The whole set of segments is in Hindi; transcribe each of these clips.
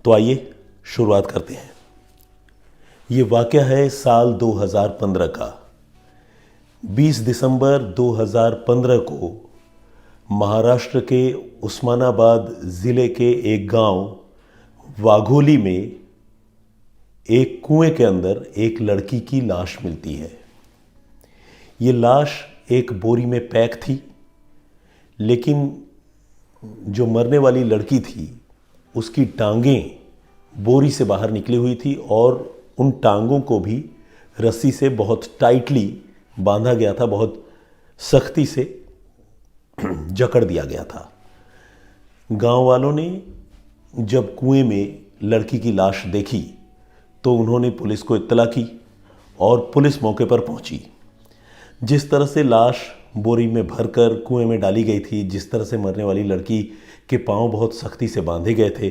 तो आइए शुरुआत करते हैं। ये वाक़या है साल 2015 का। 20 दिसंबर 2015 को महाराष्ट्र के उस्मानाबाद ज़िले के एक गांव वाघोली में एक कुएं के अंदर एक लड़की की लाश मिलती है। ये लाश एक बोरी में पैक थी, लेकिन जो मरने वाली लड़की थी उसकी टांगें बोरी से बाहर निकली हुई थी और उन टांगों को भी रस्सी से बहुत टाइटली बांधा गया था, बहुत सख्ती से जकड़ दिया गया था। गांव वालों ने जब कुएं में लड़की की लाश देखी तो उन्होंने पुलिस को इत्तला की और पुलिस मौके पर पहुंची। जिस तरह से लाश बोरी में भरकर कुएं में डाली गई थी, जिस तरह से मरने वाली लड़की के पांव बहुत सख्ती से बांधे गए थे,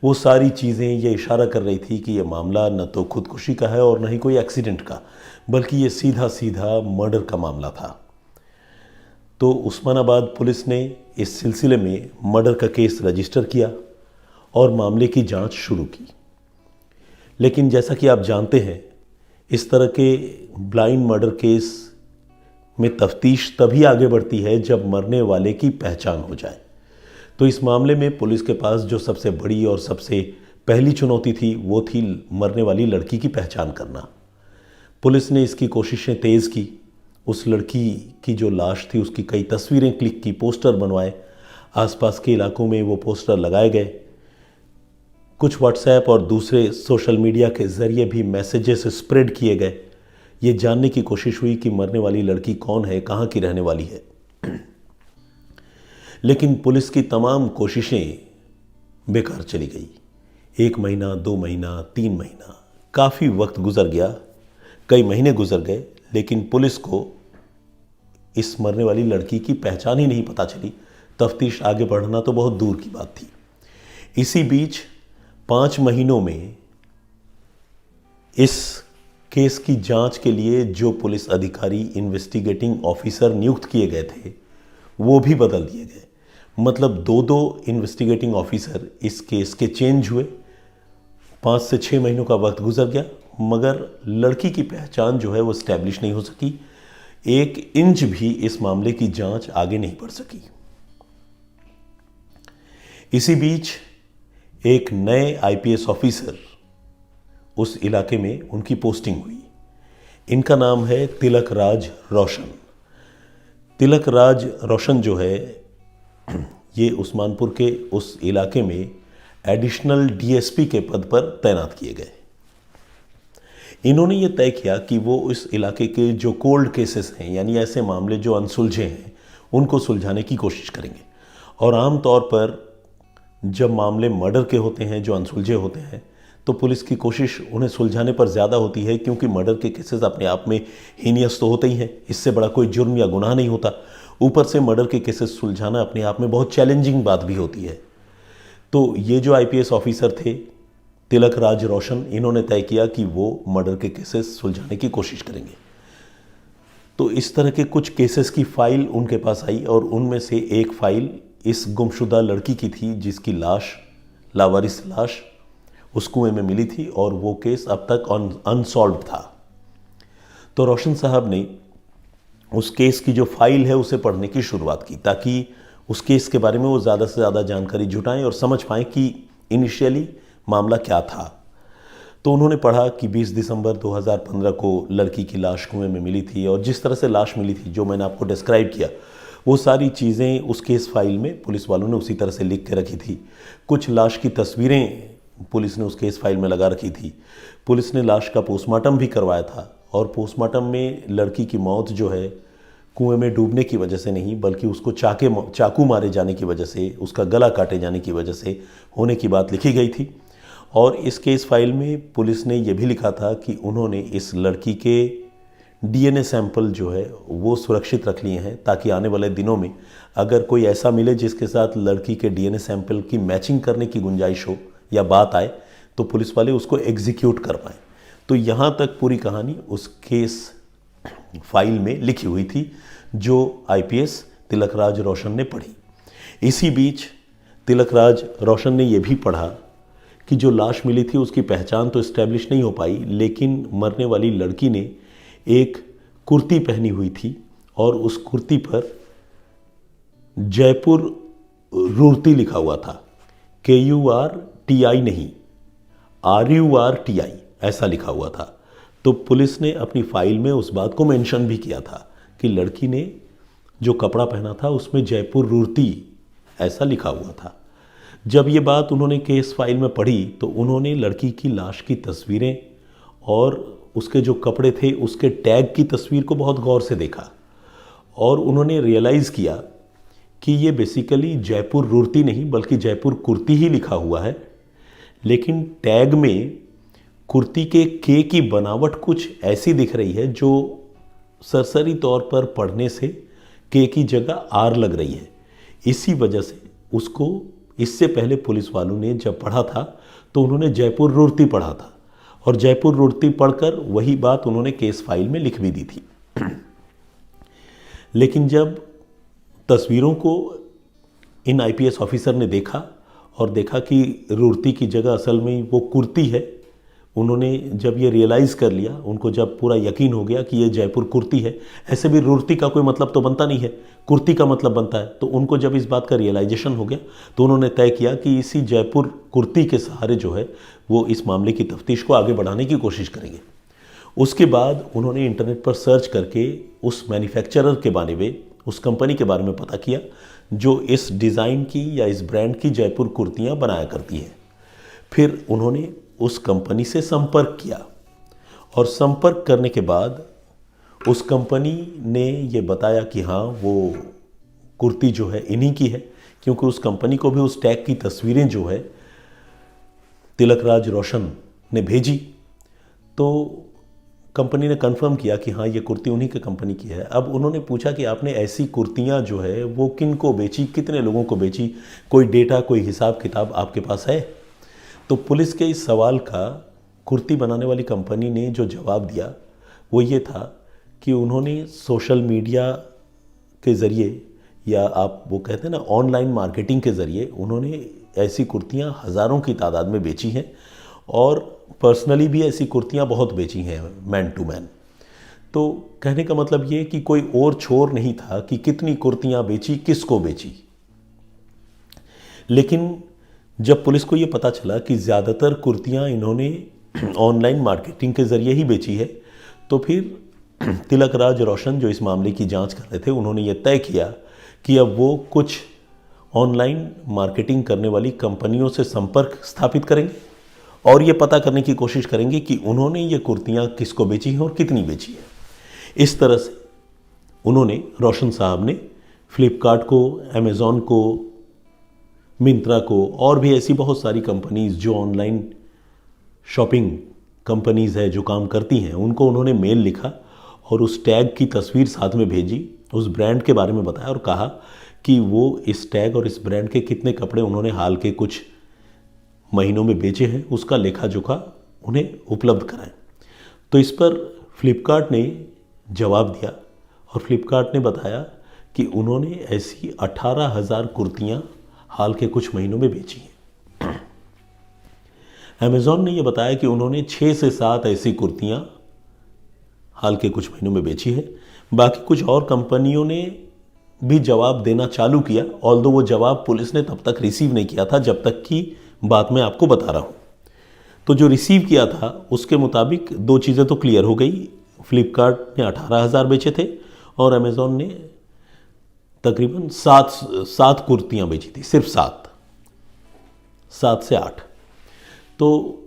वो सारी चीज़ें ये इशारा कर रही थी कि ये मामला न तो खुदकुशी का है और न ही कोई एक्सीडेंट का, बल्कि ये सीधा सीधा मर्डर का मामला था। तो उस्मानाबाद पुलिस ने इस सिलसिले में मर्डर का केस रजिस्टर किया और मामले की जांच शुरू की। लेकिन जैसा कि आप जानते हैं, इस तरह के ब्लाइंड मर्डर केस में तफ्तीश तभी आगे बढ़ती है जब मरने वाले की पहचान हो जाए। तो इस मामले में पुलिस के पास जो सबसे बड़ी और सबसे पहली चुनौती थी वो थी मरने वाली लड़की की पहचान करना। पुलिस ने इसकी कोशिशें तेज़ की। उस लड़की की जो लाश थी उसकी कई तस्वीरें क्लिक की, पोस्टर बनवाए, आसपास के इलाकों में वो पोस्टर लगाए गए। कुछ व्हाट्सएप और दूसरे सोशल मीडिया के ज़रिए भी मैसेजेस स्प्रेड किए गए। ये जानने की कोशिश हुई कि मरने वाली लड़की कौन है, कहाँ की रहने वाली है। लेकिन पुलिस की तमाम कोशिशें बेकार चली गई। 1 महीना, 2 महीना, 3 महीना, काफ़ी वक्त गुजर गया, कई महीने गुजर गए, लेकिन पुलिस को इस मरने वाली लड़की की पहचान ही नहीं पता चली। तफ्तीश आगे बढ़ना तो बहुत दूर की बात थी। इसी बीच 5 महीनों में इस केस की जांच के लिए जो पुलिस अधिकारी, इन्वेस्टिगेटिंग ऑफिसर नियुक्त किए गए थे वो भी बदल दिए गए। मतलब 2-2 इन्वेस्टिगेटिंग ऑफिसर इस केस के चेंज हुए। 5 से 6 महीनों का वक्त गुजर गया, मगर लड़की की पहचान जो है वो स्टैब्लिश नहीं हो सकी। 1 इंच भी इस मामले की जांच आगे नहीं बढ़ सकी। इसी बीच एक नए आईपीएस ऑफिसर उस इलाके में उनकी पोस्टिंग हुई। इनका नाम है तिलक राज रोशन। तिलक राज रोशन जो है ये उस्मानपुर के उस इलाके में एडिशनल डीएसपी के पद पर तैनात किए गए। इन्होंने ये तय किया कि वो इस इलाके के जो कोल्ड केसेस हैं, यानी ऐसे मामले जो अनसुलझे हैं, उनको सुलझाने की कोशिश करेंगे। और आम तौर पर जब मामले मर्डर के होते हैं, जो अनसुलझे होते हैं, तो पुलिस की कोशिश उन्हें सुलझाने पर ज़्यादा होती है, क्योंकि मर्डर के केसेस अपने आप में हीनियस तो होते ही हैं, इससे बड़ा कोई जुर्म या गुनाह नहीं होता। ऊपर से मर्डर के केसेस सुलझाना अपने आप में बहुत चैलेंजिंग बात भी होती है। तो ये जो आईपीएस ऑफिसर थे तिलक राज रोशन, इन्होंने तय किया कि वो मर्डर के केसेस सुलझाने की कोशिश करेंगे। तो इस तरह के कुछ केसेस की फाइल उनके पास आई और उनमें से एक फाइल इस गुमशुदा लड़की की थी, जिसकी लाश, लावारिस लाश, उस कुएं में मिली थी और वो केस अब तक अनसॉल्व था। तो रोशन साहब ने उस केस की जो फाइल है उसे पढ़ने की शुरुआत की, ताकि उस केस के बारे में वो ज़्यादा से ज़्यादा जानकारी जुटाएं और समझ पाएं कि इनिशियली मामला क्या था। तो उन्होंने पढ़ा कि 20 दिसंबर 2015 को लड़की की लाश कुएं में मिली थी और जिस तरह से लाश मिली थी, जो मैंने आपको डिस्क्राइब किया, वो सारी चीज़ें उस केस फाइल में पुलिस वालों ने उसी तरह से लिख के रखी थी। कुछ लाश की तस्वीरें पुलिस ने उस केस फाइल में लगा रखी थी। पुलिस ने लाश का पोस्टमार्टम भी करवाया था और पोस्टमार्टम में लड़की की मौत जो है कुएं में डूबने की वजह से नहीं, बल्कि उसको चाकू मारे जाने की वजह से, उसका गला काटे जाने की वजह से होने की बात लिखी गई थी। और इस केस फाइल में पुलिस ने यह भी लिखा था कि उन्होंने इस लड़की के डीएनए सैंपल जो है वो सुरक्षित रख लिए हैं, ताकि आने वाले दिनों में अगर कोई ऐसा मिले जिसके साथ लड़की के डीएनए सैंपल की मैचिंग करने की गुंजाइश हो या बात आए, तो पुलिस वाले उसको एग्जीक्यूट कर पाएँ। तो यहाँ तक पूरी कहानी उस केस फाइल में लिखी हुई थी, जो आईपीएस तिलक राज रोशन ने पढ़ी। इसी बीच तिलक राज रोशन ने यह भी पढ़ा कि जो लाश मिली थी उसकी पहचान तो इस्टेब्लिश नहीं हो पाई, लेकिन मरने वाली लड़की ने एक कुर्ती पहनी हुई थी और उस कुर्ती पर जयपुर रूर्ती लिखा हुआ था। KURTI नहीं, RURTI ऐसा लिखा हुआ था। तो पुलिस ने अपनी फाइल में उस बात को मेंशन भी किया था कि लड़की ने जो कपड़ा पहना था उसमें जयपुर रूर्ती ऐसा लिखा हुआ था। जब ये बात उन्होंने केस फाइल में पढ़ी तो उन्होंने लड़की की लाश की तस्वीरें और उसके जो कपड़े थे उसके टैग की तस्वीर को बहुत गौर से देखा और उन्होंने रियलाइज़ किया कि ये बेसिकली जयपुर रूर्ती नहीं बल्कि जयपुर कुर्ती ही लिखा हुआ है, लेकिन टैग में कुर्ती के के की बनावट कुछ ऐसी दिख रही है जो सरसरी तौर पर पढ़ने से के की जगह आर लग रही है। इसी वजह से उसको इससे पहले पुलिस वालों ने जब पढ़ा था तो उन्होंने जयपुर रूर्ती पढ़ा था और जयपुर रूर्ती पढ़कर वही बात उन्होंने केस फाइल में लिख भी दी थी। लेकिन जब तस्वीरों को इन IPS ऑफिसर ने देखा और देखा कि रूर्ती की जगह असल में वो कुर्ती है, उन्होंने जब ये रियलाइज़ कर लिया, उनको जब पूरा यकीन हो गया कि ये जयपुर कुर्ती है, ऐसे भी रूर्ती का कोई मतलब तो बनता नहीं है, कुर्ती का मतलब बनता है, तो उनको जब इस बात का रियलाइजेशन हो गया तो उन्होंने तय किया कि इसी जयपुर कुर्ती के सहारे जो है वो इस मामले की तफ्तीश को आगे बढ़ाने की कोशिश करेंगे। उसके बाद उन्होंने इंटरनेट पर सर्च करके उस मैन्युफैक्चरर के बारे में, उस कंपनी के बारे में पता किया जो इस डिज़ाइन की या इस ब्रांड की जयपुर कुर्तियाँ बनाया करती है। फिर उन्होंने उस कंपनी से संपर्क किया और संपर्क करने के बाद उस कंपनी ने ये बताया कि हाँ वो कुर्ती जो है इन्हीं की है, क्योंकि उस कंपनी को भी उस टैग की तस्वीरें जो है तिलकराज रोशन ने भेजी। तो कंपनी ने कंफर्म किया कि हाँ ये कुर्ती उन्हीं की कंपनी की है। अब उन्होंने पूछा कि आपने ऐसी कुर्तियाँ जो है वो किन को बेची, कितने लोगों को बेची, कोई डेटा, कोई हिसाब किताब आपके पास है? तो पुलिस के इस सवाल का कुर्ती बनाने वाली कंपनी ने जो जवाब दिया वो ये था कि उन्होंने सोशल मीडिया के ज़रिए या आप वो कहते हैं ना ऑनलाइन मार्केटिंग के ज़रिए उन्होंने ऐसी कुर्तियाँ हज़ारों की तादाद में बेची हैं और पर्सनली भी ऐसी कुर्तियाँ बहुत बेची हैं मैन टू मैन। तो कहने का मतलब ये कि कोई और छोर नहीं था कि कितनी कुर्तियाँ बेची, किसको बेची। लेकिन जब पुलिस को ये पता चला कि ज़्यादातर कुर्तियाँ इन्होंने ऑनलाइन मार्केटिंग के ज़रिए ही बेची है, तो फिर तिलकराज रोशन जो इस मामले की जांच कर रहे थे उन्होंने ये तय किया कि अब वो कुछ ऑनलाइन मार्केटिंग करने वाली कंपनियों से संपर्क स्थापित करेंगे और ये पता करने की कोशिश करेंगे कि उन्होंने ये कुर्तियाँ किसको बेची हैं और कितनी बेची है। इस तरह से उन्होंने, रोशन साहब ने फ्लिपकार्ट को, अमेज़ॉन को, मिंत्रा को और भी ऐसी बहुत सारी कंपनीज़ जो ऑनलाइन शॉपिंग कंपनीज़ है जो काम करती हैं, उनको उन्होंने मेल लिखा और उस टैग की तस्वीर साथ में भेजी, उस ब्रांड के बारे में बताया और कहा कि वो इस टैग और इस ब्रांड के कितने कपड़े उन्होंने हाल के कुछ महीनों में बेचे हैं उसका लेखा जोखा उन्हें उपलब्ध कराएं। तो इस पर फ्लिपकार्ट ने जवाब दिया और फ्लिपकार्ट ने बताया कि उन्होंने ऐसी 18,000 कुर्तियाँ हाल के कुछ महीनों में बेची हैं। अमेज़ॉन ने यह बताया कि उन्होंने 6 से 7 ऐसी कुर्तियाँ हाल के कुछ महीनों में बेची है। बाकी कुछ और कंपनियों ने भी जवाब देना चालू किया, ऑल्दो वो जवाब पुलिस ने तब तक रिसीव नहीं किया था जब तक की बात मैं आपको बता रहा हूँ। तो जो रिसीव किया था उसके मुताबिक दो चीज़ें तो क्लियर हो गई। फ्लिपकार्ट ने 18,000 बेचे थे और अमेज़ॉन ने तकरीबन 7 कुर्तियाँ बेची थी, सिर्फ 7 से 8। तो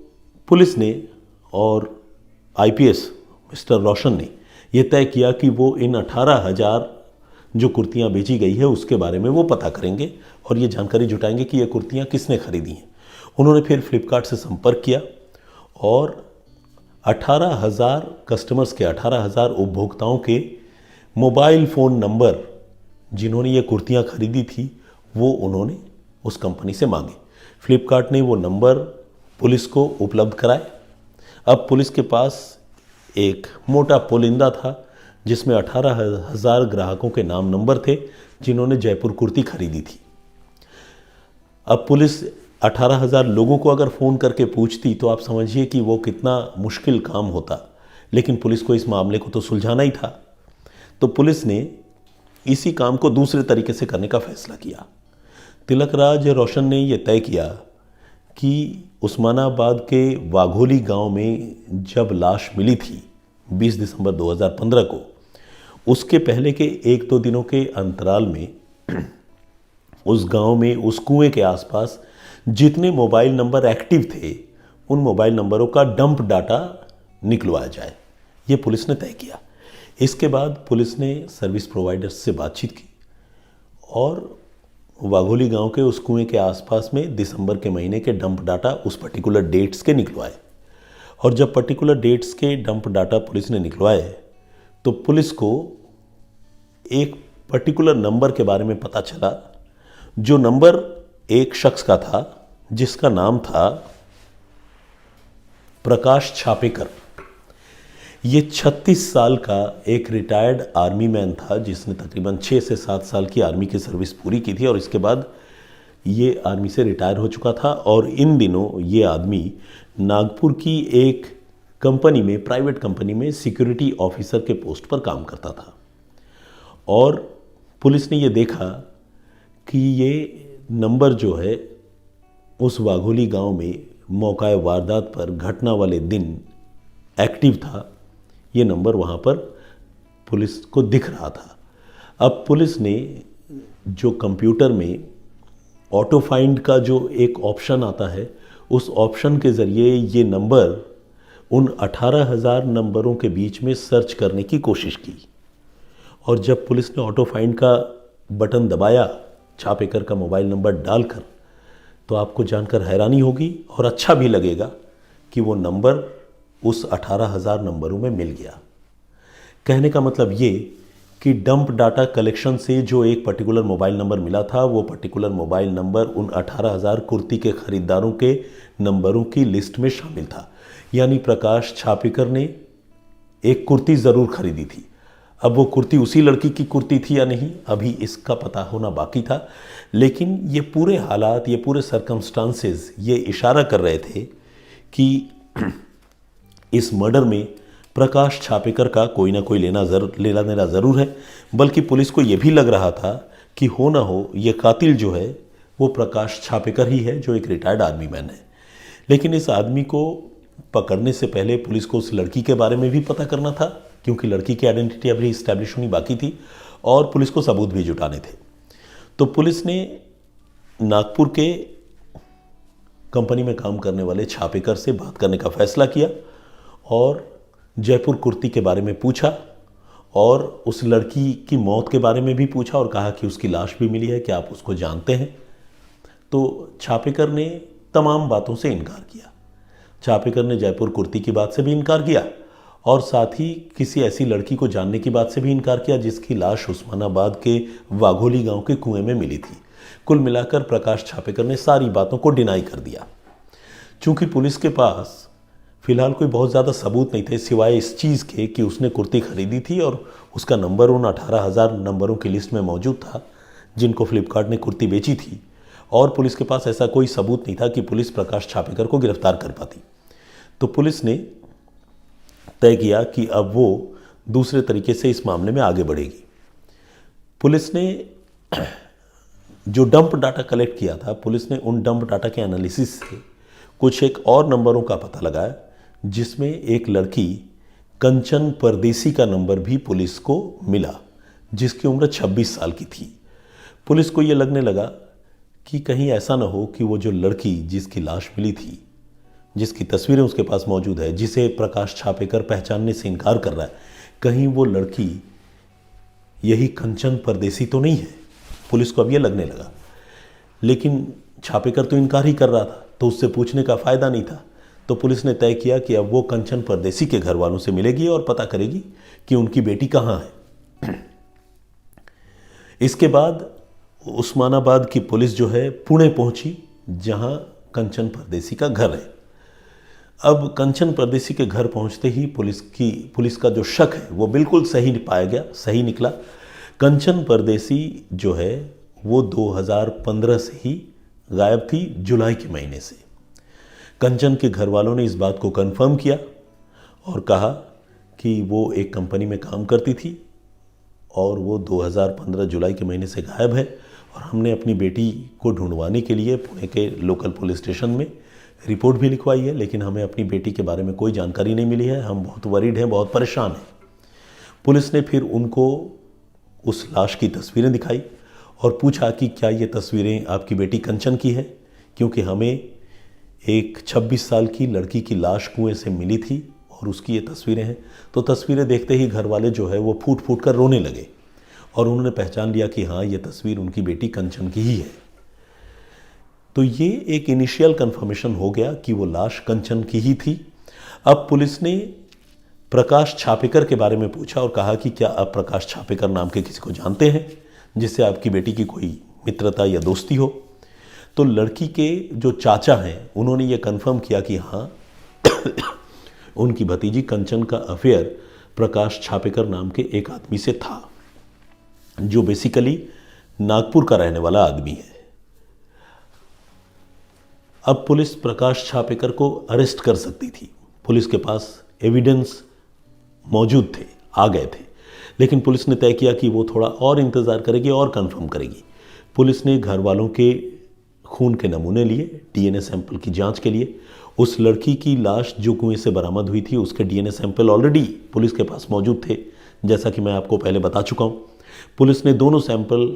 पुलिस ने और IPS मिस्टर रोशन ने यह तय किया कि वो इन 18,000 जो कुर्तियाँ बेची गई है उसके बारे में वो पता करेंगे और ये जानकारी जुटाएंगे कि ये कुर्तियाँ किसने खरीदी हैं। उन्होंने फिर फ्लिपकार्ट से संपर्क किया और 18,000 कस्टमर्स के, 18,000 उपभोक्ताओं के मोबाइल फ़ोन नंबर जिन्होंने ये कुर्तियाँ खरीदी थी वो उन्होंने उस कंपनी से मांगे। फ्लिपकार्ट ने वो नंबर पुलिस को उपलब्ध कराए। अब पुलिस के पास एक मोटा पुलिंदा था जिसमें 18,000 ग्राहकों के नाम नंबर थे जिन्होंने जयपुर कुर्ती खरीदी थी। अब पुलिस 18,000 लोगों को अगर फ़ोन करके पूछती तो आप समझिए कि वो कितना मुश्किल काम होता। लेकिन पुलिस को इस मामले को तो सुलझाना ही था। तो पुलिस ने इसी काम को दूसरे तरीके से करने का फैसला किया। तिलकराज रोशन ने यह तय किया कि उस्मानाबाद के वाघोली गांव में जब लाश मिली थी 20 दिसंबर 2015 को, उसके पहले के 1-2 दिनों के अंतराल में उस गांव में उस कुएं के आसपास जितने मोबाइल नंबर एक्टिव थे उन मोबाइल नंबरों का डंप डाटा निकलवाया जाए, ये पुलिस ने तय किया। इसके बाद पुलिस ने सर्विस प्रोवाइडर्स से बातचीत की और वाघोली गांव के उस कुएं के आसपास में दिसंबर के महीने के डंप डाटा उस पर्टिकुलर डेट्स के निकलवाए। और जब पर्टिकुलर डेट्स के डंप डाटा पुलिस ने निकलवाए तो पुलिस को एक पर्टिकुलर नंबर के बारे में पता चला, जो नंबर एक शख्स का था जिसका नाम था प्रकाश छापेकर। ये 36 साल का एक रिटायर्ड आर्मी मैन था जिसने तकरीबन 6 से 7 साल की आर्मी की सर्विस पूरी की थी और इसके बाद ये आर्मी से रिटायर हो चुका था। और इन दिनों ये आदमी नागपुर की एक कंपनी में, प्राइवेट कंपनी में सिक्योरिटी ऑफिसर के पोस्ट पर काम करता था। और पुलिस ने ये देखा कि ये नंबर जो है उस वाघोली गांव में मौका वारदात पर घटना वाले दिन एक्टिव था। ये नंबर वहाँ पर पुलिस को दिख रहा था। अब पुलिस ने जो कंप्यूटर में ऑटो फाइंड का जो एक ऑप्शन आता है, उस ऑप्शन के ज़रिए ये नंबर उन 18,000 नंबरों के बीच में सर्च करने की कोशिश की। और जब पुलिस ने ऑटो फाइंड का बटन दबाया छापेकर का मोबाइल नंबर डालकर, तो आपको जानकर हैरानी होगी और अच्छा भी लगेगा कि वो नंबर उस 18,000 नंबरों में मिल गया। कहने का मतलब ये कि डंप डाटा कलेक्शन से जो एक पर्टिकुलर मोबाइल नंबर मिला था, वो पर्टिकुलर मोबाइल नंबर उन 18,000 कुर्ती के खरीदारों के नंबरों की लिस्ट में शामिल था। यानी प्रकाश छापेकर ने एक कुर्ती ज़रूर खरीदी थी। अब वो कुर्ती उसी लड़की की कुर्ती थी या नहीं, अभी इसका पता होना बाकी था। लेकिन ये पूरे हालात, ये पूरे सर्कमस्टांसेस ये इशारा कर रहे थे कि इस मर्डर में प्रकाश छापेकर का कोई ना कोई लेना देना ज़रूर है। बल्कि पुलिस को यह भी लग रहा था कि हो ना हो ये कातिल जो है वो प्रकाश छापेकर ही है, जो एक रिटायर्ड आर्मी मैन है। लेकिन इस आदमी को पकड़ने से पहले पुलिस को उस लड़की के बारे में भी पता करना था, क्योंकि लड़की की आइडेंटिटी अभी इस्टेब्लिश होनी बाकी थी और पुलिस को सबूत भी जुटाने थे। तो पुलिस ने नागपुर के कंपनी में काम करने वाले छापेकर से बात करने का फैसला किया और जयपुर कुर्ती के बारे में पूछा और उस लड़की की मौत के बारे में भी पूछा और कहा कि उसकी लाश भी मिली है, क्या आप उसको जानते हैं? तो छापेकर ने तमाम बातों से इनकार किया। छापेकर ने जयपुर कुर्ती की बात से भी इनकार किया और साथ ही किसी ऐसी लड़की को जानने की बात से भी इनकार किया जिसकी लाश उस्मानाबाद के वाघोली गांव के कुएं में मिली थी। कुल मिलाकर प्रकाश छापेकर ने सारी बातों को डिनाई कर दिया। चूंकि पुलिस के पास फिलहाल कोई बहुत ज़्यादा सबूत नहीं थे सिवाय इस चीज़ के कि उसने कुर्ती खरीदी थी और उसका नंबर उन 18,000 नंबरों की लिस्ट में मौजूद था जिनको फ्लिपकार्ट ने कुर्ती बेची थी, और पुलिस के पास ऐसा कोई सबूत नहीं था कि पुलिस प्रकाश छापेकर को गिरफ्तार कर पाती। तो पुलिस ने तय किया कि अब वो दूसरे तरीके से इस मामले में आगे बढ़ेगी। पुलिस ने जो डंप डाटा कलेक्ट किया था, पुलिस ने उन डंप डाटा के एनालिसिस से कुछ एक और नंबरों का पता लगाया जिसमें एक लड़की कंचन परदेसी का नंबर भी पुलिस को मिला जिसकी उम्र 26 साल की थी। पुलिस को यह लगने लगा कि कहीं ऐसा ना हो कि वो जो लड़की जिसकी लाश मिली थी, जिसकी तस्वीरें उसके पास मौजूद है, जिसे प्रकाश छापेकर पहचानने से इनकार कर रहा है, कहीं वो लड़की यही कंचन परदेसी तो नहीं है। पुलिस को अब यह लगने लगा। लेकिन छापेकर तो इनकार ही कर रहा था, तो उससे पूछने का फ़ायदा नहीं था। तो पुलिस ने तय किया कि अब वो कंचन परदेसी के घर वालों से मिलेगी और पता करेगी कि उनकी बेटी कहाँ है। इसके बाद उस्मानाबाद की पुलिस जो है पुणे पहुंची जहां कंचन परदेसी का घर है। अब कंचन परदेसी के घर पहुंचते ही पुलिस का जो शक है वो बिल्कुल सही पाया गया, सही निकला। कंचन परदेसी जो है वो 2015 से ही गायब थी जुलाई के महीने से। कंचन के घर वालों ने इस बात को कंफर्म किया और कहा कि वो एक कंपनी में काम करती थी और वो 2015 जुलाई के महीने से गायब है, और हमने अपनी बेटी को ढूंढवाने के लिए पुणे के लोकल पुलिस स्टेशन में रिपोर्ट भी लिखवाई है, लेकिन हमें अपनी बेटी के बारे में कोई जानकारी नहीं मिली है। हम बहुत वरीड हैं, बहुत परेशान हैं। पुलिस ने फिर उनको उस लाश की तस्वीरें दिखाई और पूछा कि क्या ये तस्वीरें आपकी बेटी कंचन की है, क्योंकि हमें एक 26 साल की लड़की की लाश कुएं से मिली थी और उसकी ये तस्वीरें हैं। तो तस्वीरें देखते ही घर वाले जो है वो फूट फूट कर रोने लगे और उन्होंने पहचान लिया कि हाँ, ये तस्वीर उनकी बेटी कंचन की ही है। तो ये एक इनिशियल कंफर्मेशन हो गया कि वो लाश कंचन की ही थी। अब पुलिस ने प्रकाश छापेकर के बारे में पूछा और कहा कि क्या आप प्रकाश छापेकर नाम के किसी को जानते हैं जिससे आपकी बेटी की कोई मित्रता या दोस्ती हो। तो लड़की के जो चाचा हैं उन्होंने ये कंफर्म किया कि हाँ उनकी भतीजी कंचन का अफेयर प्रकाश छापेकर नाम के एक आदमी से था, जो बेसिकली नागपुर का रहने वाला आदमी है। अब पुलिस प्रकाश छापेकर को अरेस्ट कर सकती थी, पुलिस के पास एविडेंस मौजूद थे, आ गए थे, लेकिन पुलिस ने तय किया कि वो थोड़ा और इंतज़ार करेगी और कंफर्म करेगी। पुलिस ने घर वालों के खून के नमूने लिए डीएनए सैंपल की जांच के लिए। उस लड़की की लाश जो कुएं से बरामद हुई थी उसके डीएनए सैंपल ऑलरेडी पुलिस के पास मौजूद थे, जैसा कि मैं आपको पहले बता चुका हूँ। पुलिस ने दोनों सैंपल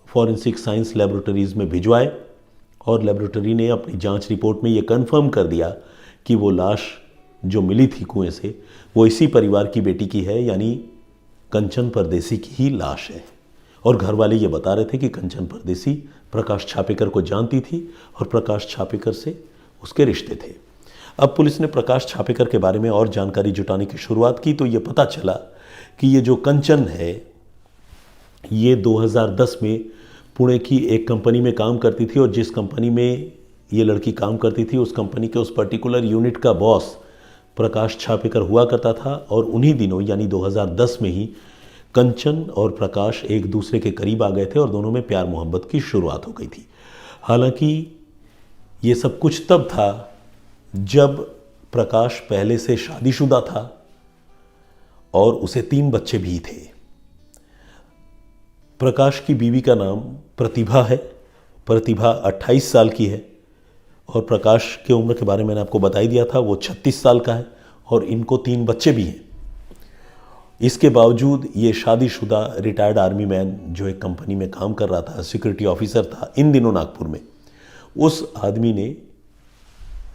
फॉरेंसिक साइंस लेबोरेटरीज़ में भिजवाए और लेबोरेटरी ने अपनी जांच रिपोर्ट में ये कंफर्म कर दिया कि वो लाश जो मिली थी कुएं से वो इसी परिवार की बेटी की है, यानी कंचन परदेसी की ही लाश है। और घर वाले ये बता रहे थे कि कंचन परदेसी प्रकाश छापेकर को जानती थी और प्रकाश छापेकर से उसके रिश्ते थे। अब पुलिस ने प्रकाश छापेकर के बारे में और जानकारी जुटाने की शुरुआत की तो ये पता चला कि ये जो कंचन है ये 2010 में पुणे की एक कंपनी में काम करती थी, और जिस कंपनी में ये लड़की काम करती थी उस कंपनी के उस पर्टिकुलर यूनिट का बॉस प्रकाश छापेकर हुआ करता था। और उन्हीं दिनों यानी 2010 में ही कंचन और प्रकाश एक दूसरे के करीब आ गए थे और दोनों में प्यार मोहब्बत की शुरुआत हो गई थी। हालांकि ये सब कुछ तब था जब प्रकाश पहले से शादीशुदा था और उसे 3 बच्चे भी थे। प्रकाश की बीवी का नाम प्रतिभा है। प्रतिभा 28 साल की है और प्रकाश की उम्र के बारे में मैंने आपको बता ही दिया था, वो 36 साल का है और इनको 3 बच्चे भी हैं। इसके बावजूद ये शादीशुदा रिटायर्ड आर्मी मैन जो एक कंपनी में काम कर रहा था, सिक्योरिटी ऑफिसर था इन दिनों नागपुर में, उस आदमी ने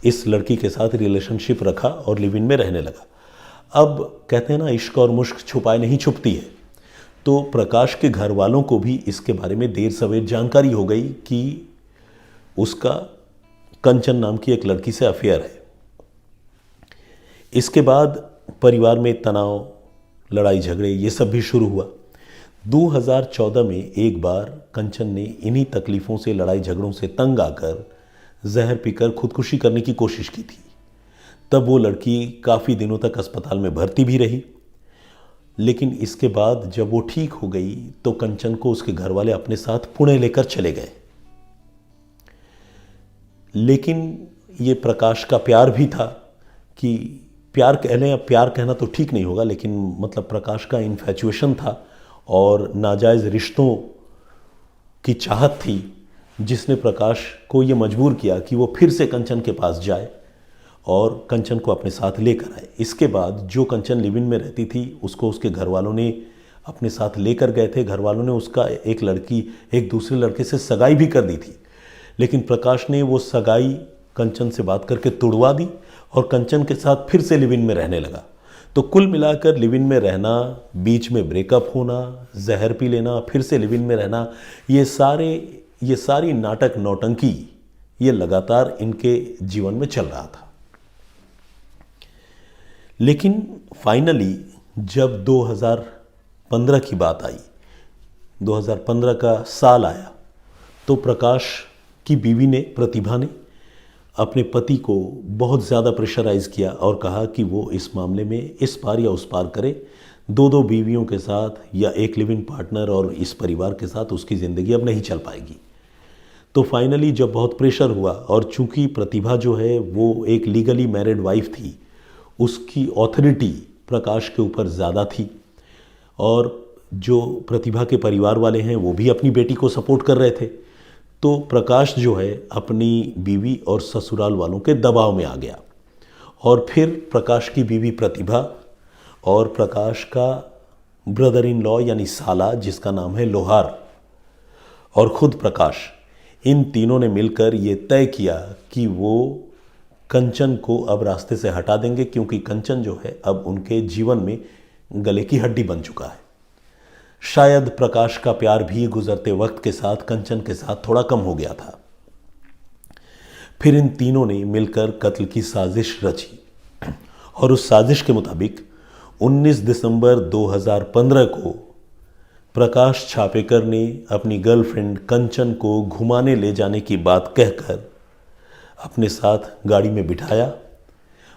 इस लड़की के साथ रिलेशनशिप रखा और लिव इन में रहने लगा। अब कहते हैं ना, इश्क और मुश्क छुपाए नहीं छुपती है। तो प्रकाश के घर वालों को भी इसके बारे में देर सवेर जानकारी हो गई कि उसका कंचन नाम की एक लड़की से अफेयर है। इसके बाद परिवार में तनाव, लड़ाई झगड़े ये सब भी शुरू हुआ। 2014 में एक बार कंचन ने इन्हीं तकलीफ़ों से, लड़ाई झगड़ों से तंग आकर जहर पीकर खुदकुशी करने की कोशिश की थी। तब वो लड़की काफ़ी दिनों तक अस्पताल में भर्ती भी रही, लेकिन इसके बाद जब वो ठीक हो गई तो कंचन को उसके घर वाले अपने साथ पुणे लेकर चले गए। लेकिन ये प्रकाश का प्यार भी था कि प्यार कह लें, अब प्यार कहना तो ठीक नहीं होगा, लेकिन मतलब प्रकाश का इन्फैचुएशन था और नाजायज़ रिश्तों की चाहत थी जिसने प्रकाश को ये मजबूर किया कि वो फिर से कंचन के पास जाए और कंचन को अपने साथ लेकर आए। इसके बाद जो कंचन लिव इन में रहती थी उसको उसके घर वालों ने अपने साथ लेकर गए थे। घर वालों ने उसका एक दूसरे लड़के से सगाई भी कर दी थी, लेकिन प्रकाश ने वो सगाई कंचन से बात करके तुड़वा दी और कंचन के साथ फिर से लिव इन में रहने लगा। तो कुल मिलाकर लिव इन में रहना, बीच में ब्रेकअप होना, जहर पी लेना, फिर से लिव इन में रहना, ये सारी नाटक नौटंकी ये लगातार इनके जीवन में चल रहा था। लेकिन फाइनली जब 2015 की बात आई, 2015 का साल आया, तो प्रकाश की बीवी ने, प्रतिभा ने अपने पति को बहुत ज़्यादा प्रेशराइज़ किया और कहा कि वो इस मामले में इस पार या उस पार करे। 2 बीवियों के साथ या एक लिव इन पार्टनर और इस परिवार के साथ उसकी ज़िंदगी अब नहीं चल पाएगी। तो फाइनली जब बहुत प्रेशर हुआ और चूंकि प्रतिभा जो है वो एक लीगली मैरिड वाइफ थी, उसकी ऑथोरिटी प्रकाश के ऊपर ज़्यादा थी और जो प्रतिभा के परिवार वाले हैं वो भी अपनी बेटी को सपोर्ट कर रहे थे। तो प्रकाश जो है अपनी बीवी और ससुराल वालों के दबाव में आ गया और फिर प्रकाश की बीवी प्रतिभा और प्रकाश का ब्रदर इन लॉ यानी साला जिसका नाम है लोहार और ख़ुद प्रकाश, इन तीनों ने मिलकर ये तय किया कि वो कंचन को अब रास्ते से हटा देंगे, क्योंकि कंचन जो है अब उनके जीवन में गले की हड्डी बन चुका है। शायद प्रकाश का प्यार भी गुजरते वक्त के साथ कंचन के साथ थोड़ा कम हो गया था। फिर इन तीनों ने मिलकर कत्ल की साजिश रची और उस साजिश के मुताबिक 19 दिसंबर 2015 को प्रकाश छापेकर ने अपनी गर्लफ्रेंड कंचन को घुमाने ले जाने की बात कहकर अपने साथ गाड़ी में बिठाया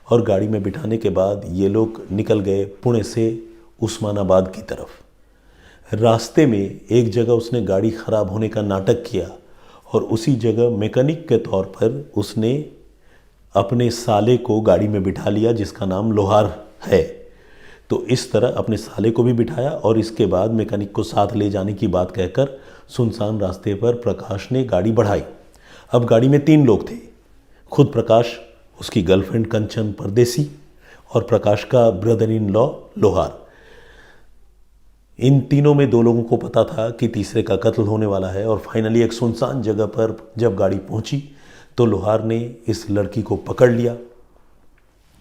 और गाड़ी में बिठाने के बाद ये लोग निकल गए पुणे से उस्मानाबाद की तरफ। रास्ते में एक जगह उसने गाड़ी ख़राब होने का नाटक किया और उसी जगह मैकेनिक के तौर पर उसने अपने साले को गाड़ी में बिठा लिया जिसका नाम लोहार है। तो इस तरह अपने साले को भी बिठाया और इसके बाद मैकेनिक को साथ ले जाने की बात कहकर सुनसान रास्ते पर प्रकाश ने गाड़ी बढ़ाई। अब गाड़ी में 3 लोग थे, खुद प्रकाश, उसकी गर्लफ्रेंड कंचन परदेसी और प्रकाश का ब्रदर इन लॉ लोहार। इन तीनों में 2 लोगों को पता था कि तीसरे का कत्ल होने वाला है और फाइनली एक सुनसान जगह पर जब गाड़ी पहुंची तो लोहार ने इस लड़की को पकड़ लिया,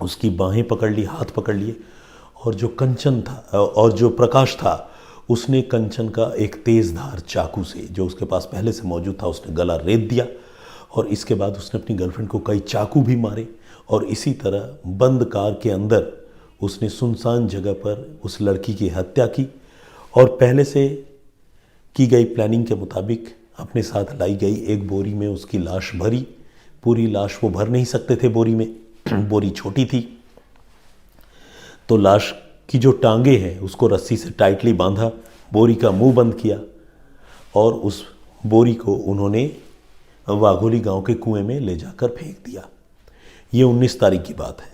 उसकी बाहें पकड़ ली, हाथ पकड़ लिए और जो कंचन था और जो प्रकाश था उसने कंचन का एक तेज़ धार चाकू से जो उसके पास पहले से मौजूद था उसने गला रेत दिया और इसके बाद उसने अपनी गर्लफ्रेंड को कई चाकू भी मारे और इसी तरह बंद कार के अंदर उसने सुनसान जगह पर उस लड़की की हत्या की और पहले से की गई प्लानिंग के मुताबिक अपने साथ लाई गई एक बोरी में उसकी लाश भरी। पूरी लाश वो भर नहीं सकते थे बोरी में, बोरी छोटी थी, तो लाश की जो टांगे हैं उसको रस्सी से टाइटली बांधा, बोरी का मुंह बंद किया और उस बोरी को उन्होंने वाघोली गांव के कुएं में ले जाकर फेंक दिया। ये 19 तारीख की बात है।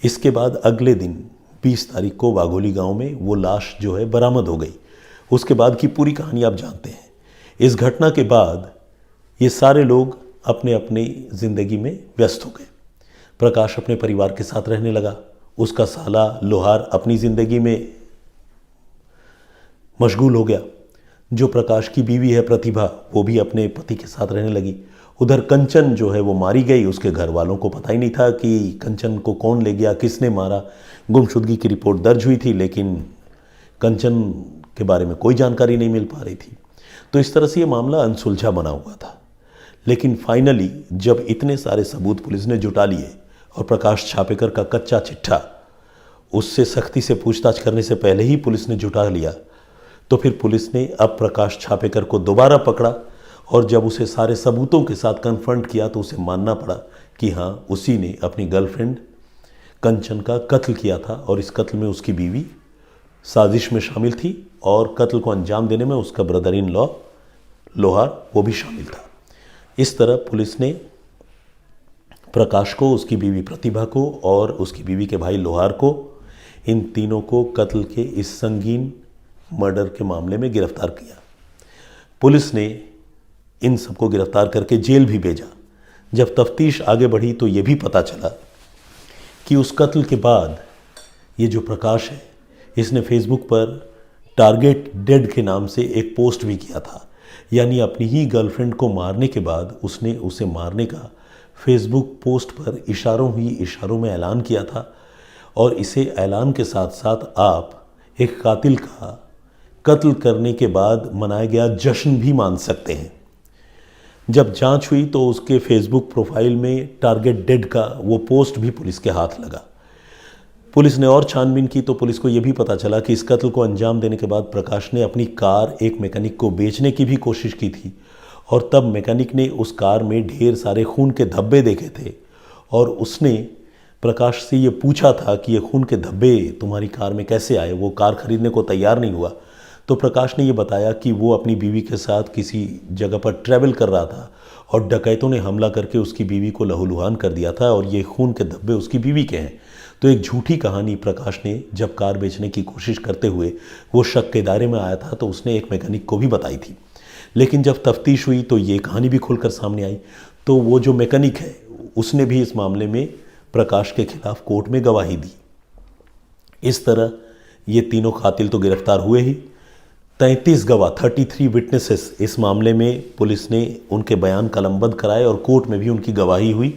इसके बाद अगले दिन 20 तारीख को वाघोली गांव में वो लाश जो है बरामद हो गई। उसके बाद की पूरी कहानी आप जानते हैं। इस घटना के बाद ये सारे लोग अपने अपनी ज़िंदगी में व्यस्त हो गए। प्रकाश अपने परिवार के साथ रहने लगा, उसका साला लोहार अपनी ज़िंदगी में मशगूल हो गया, जो प्रकाश की बीवी है प्रतिभा वो भी अपने पति के साथ रहने लगी। उधर कंचन जो है वो मारी गई, उसके घर वालों को पता ही नहीं था कि कंचन को कौन ले गया, किसने मारा। गुमशुदगी की रिपोर्ट दर्ज हुई थी लेकिन कंचन के बारे में कोई जानकारी नहीं मिल पा रही थी। तो इस तरह से ये मामला अनसुलझा बना हुआ था। लेकिन फाइनली जब इतने सारे सबूत पुलिस ने जुटा लिए और प्रकाश छापेकर का कच्चा चिट्ठा उससे सख्ती से पूछताछ करने से पहले ही पुलिस ने जुटा लिया, तो फिर पुलिस ने अब प्रकाश छापेकर को दोबारा पकड़ा और जब उसे सारे सबूतों के साथ कन्फ्रंट किया तो उसे मानना पड़ा कि हाँ, उसी ने अपनी गर्लफ्रेंड कंचन का कत्ल किया था और इस कत्ल में उसकी बीवी साजिश में शामिल थी और कत्ल को अंजाम देने में उसका ब्रदर इन लॉ लोहार वो भी शामिल था। इस तरह पुलिस ने प्रकाश को, उसकी बीवी प्रतिभा को और उसकी बीवी के भाई लोहार को, इन तीनों को कत्ल के इस संगीन मर्डर के मामले में गिरफ्तार किया। पुलिस ने इन सबको गिरफ्तार करके जेल भी भेजा। जब तफ्तीश आगे बढ़ी तो ये भी पता चला कि उस कत्ल के बाद ये जो प्रकाश है इसने फेसबुक पर टारगेट डेड के नाम से एक पोस्ट भी किया था, यानी अपनी ही गर्लफ्रेंड को मारने के बाद उसने उसे मारने का फेसबुक पोस्ट पर इशारों ही इशारों में ऐलान किया था। और इसे ऐलान के साथ साथ आप एक कातिल का कत्ल करने के बाद मनाया गया जश्न भी मान सकते हैं। जब जांच हुई तो उसके फेसबुक प्रोफाइल में टारगेट डेड का वो पोस्ट भी पुलिस के हाथ लगा। पुलिस ने और छानबीन की तो पुलिस को ये भी पता चला कि इस कत्ल को अंजाम देने के बाद प्रकाश ने अपनी कार एक मैकेनिक को बेचने की भी कोशिश की थी और तब मैकेनिक ने उस कार में ढेर सारे खून के धब्बे देखे थे और उसने प्रकाश से ये पूछा था कि ये खून के धब्बे तुम्हारी कार में कैसे आए। वो कार खरीदने को तैयार नहीं हुआ तो प्रकाश ने ये बताया कि वो अपनी बीवी के साथ किसी जगह पर ट्रैवल कर रहा था और डकैतों ने हमला करके उसकी बीवी को लहूलुहान कर दिया था और ये खून के धब्बे उसकी बीवी के हैं। तो एक झूठी कहानी प्रकाश ने जब कार बेचने की कोशिश करते हुए वो शक के दायरे में आया था तो उसने एक मैकेनिक को भी बताई थी। लेकिन जब तफ्तीश हुई तो ये कहानी भी खुलकर सामने आई। तो वो जो मैकेनिक है उसने भी इस मामले में प्रकाश के खिलाफ कोर्ट में गवाही दी। इस तरह ये तीनों कातिल तो गिरफ्तार हुए ही। 33 गवाह 33 विटनेसेस इस मामले में पुलिस ने उनके बयान कलमबंद कराए और कोर्ट में भी उनकी गवाही हुई।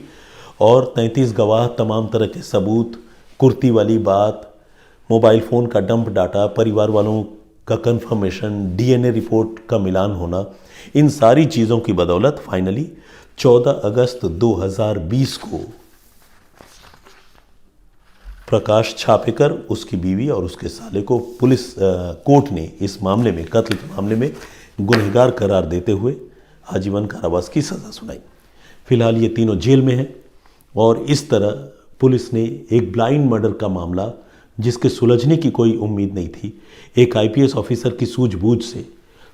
और 33 गवाह तमाम तरह के सबूत, कुर्ती वाली बात, मोबाइल फ़ोन का डंप डाटा, परिवार वालों का कंफर्मेशन, डीएनए रिपोर्ट का मिलान होना, इन सारी चीज़ों की बदौलत फाइनली 14 अगस्त 2020 को प्रकाश छापेकर उसकी बीवी और उसके साले को कोर्ट ने इस मामले में, कत्ल के मामले में गुनहगार करार देते हुए आजीवन कारावास की सज़ा सुनाई। फिलहाल ये तीनों जेल में हैं और इस तरह पुलिस ने एक ब्लाइंड मर्डर का मामला, जिसके सुलझने की कोई उम्मीद नहीं थी, एक आईपीएस ऑफिसर की सूझबूझ से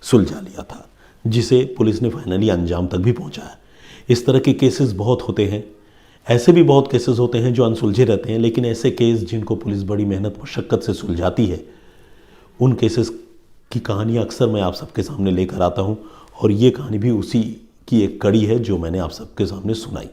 सुलझा लिया था, जिसे पुलिस ने फाइनली अंजाम तक भी पहुंचाया। इस तरह के केसेस बहुत होते हैं, ऐसे भी बहुत केसेस होते हैं जो अनसुलझे रहते हैं, लेकिन ऐसे केस जिनको पुलिस बड़ी मेहनत मशक्क़त से सुलझाती है, उन केसेस की कहानियाँ अक्सर मैं आप सबके सामने लेकर आता हूँ और ये कहानी भी उसी की एक कड़ी है जो मैंने आप सबके सामने सुनाई।